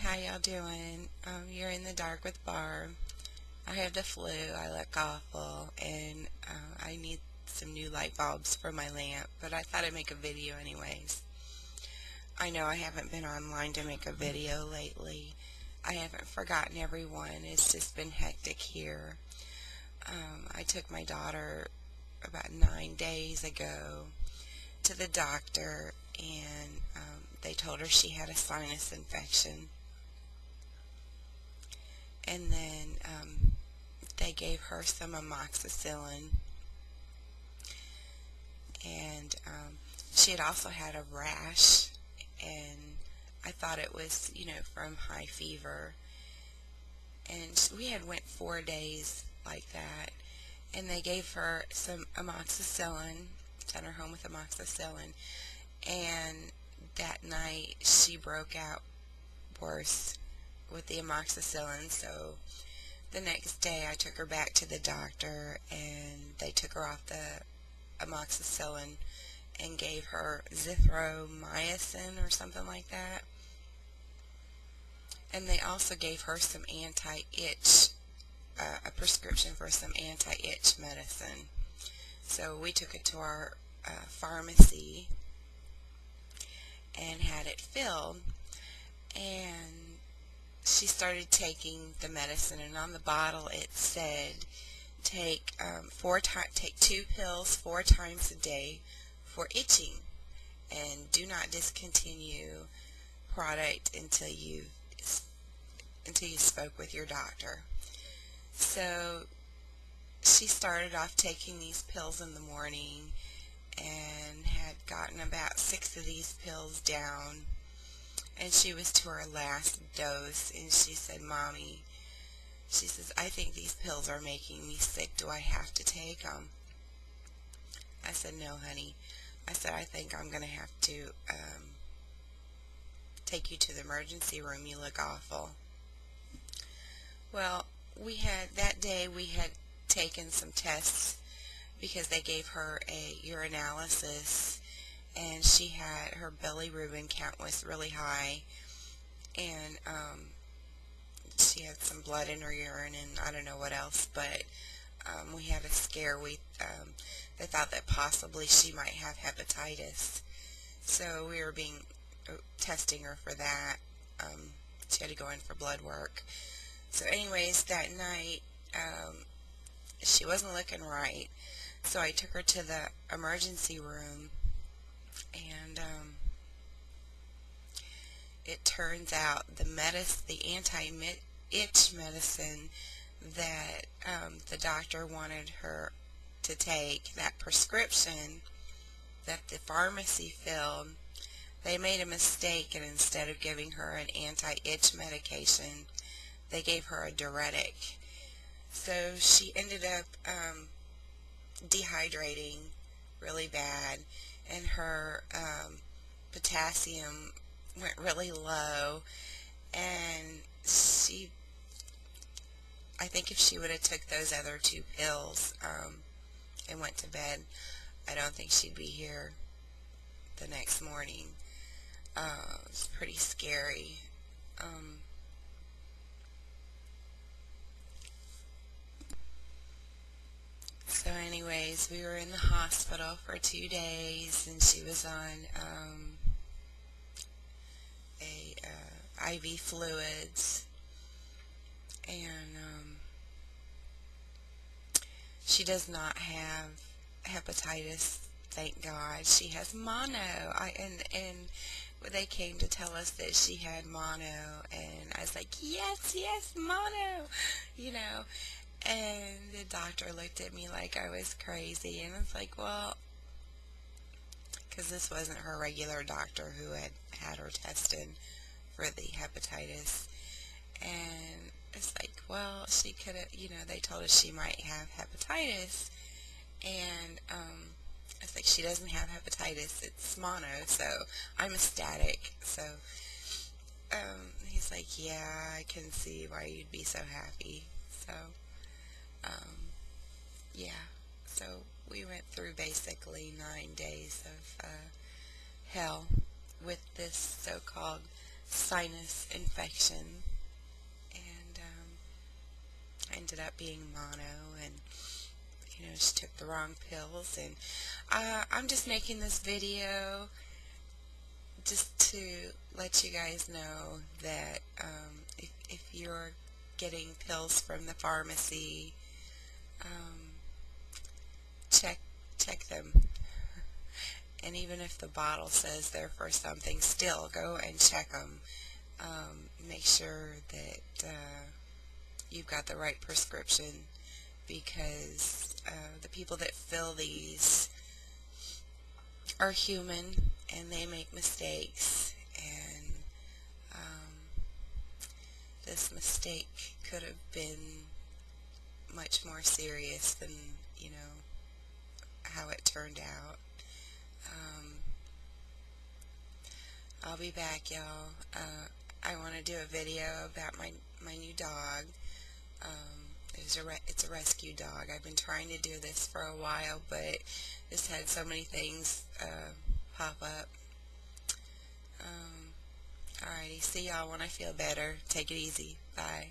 how y'all doing? You're in the dark with Barb. I have the flu, I look awful, and I need some new light bulbs for my lamp, but I thought I'd make a video anyways. I know I haven't been online to make a video lately. I haven't forgotten everyone. It's just been hectic here. I took my daughter about 9 days ago to the doctor, and they told her she had a sinus infection. And then they gave her some amoxicillin, and she had also had a rash, and I thought it was, from high fever. And we had went 4 days like that, and they gave her some amoxicillin, sent her home with amoxicillin, and that night she broke out worse with the amoxicillin. So the next day I took her back to the doctor, and they took her off the amoxicillin and gave her zithromycin or something like that. And they also gave her some anti-itch, a prescription for some anti-itch medicine. So we took it to our pharmacy and had it filled, and she started taking the medicine, and on the bottle it said take 2 pills 4 times a day for itching, and do not discontinue product until you spoke with your doctor. So she started off taking these pills in the morning and had gotten about 6 of these pills down, and she was to her last dose, and she said, "Mommy," she says, "I think these pills are making me sick. Do I have to take them?" I said, "No, honey." I said, "I think I'm going to have to take you to the emergency room. You look awful." Well, that day we had taken some tests because they gave her a urinalysis, and her bilirubin count was really high, and she had some blood in her urine, and I don't know what else, but we had a scare. They thought that possibly she might have hepatitis, so we were testing her for that. She had to go in for blood work. So anyways, that night she wasn't looking right, so I took her to the emergency room, and it turns out the anti-itch medicine that the doctor wanted her to take, that prescription that the pharmacy filled, they made a mistake, and instead of giving her an anti-itch medication, they gave her a diuretic. So she ended up dehydrating really bad, and her potassium went really low, and I think if she would have took those other 2 pills and went to bed, I don't think she'd be here the next morning. It's pretty scary. So anyways, we were in the hospital for 2 days, and she was on IV fluids, and she does not have hepatitis, thank God. She has mono. And they came to tell us that she had mono, and I was like, yes, mono, and the doctor looked at me like I was crazy, and I was like, well, because this wasn't her regular doctor who had her tested for the hepatitis, and it's like, well, she could have, they told us she might have hepatitis, and it's like, she doesn't have hepatitis, it's mono, so I'm ecstatic. So he's like, yeah, I can see why you'd be so happy. So yeah, so we went through basically 9 days of hell with this so-called sinus infection, and I ended up being mono, and she took the wrong pills, and I'm just making this video just to let you guys know that if you're getting pills from the pharmacy, um, check them. And even if the bottle says they're for something, still go and check them. Make sure that you've got the right prescription, because the people that fill these are human and they make mistakes, and this mistake could have been much more serious than how it turned out. I'll be back, y'all. I want to do a video about my new dog. It's a rescue dog. I've been trying to do this for a while, but just had so many things pop up. Alrighty, see y'all when I feel better. Take it easy. Bye.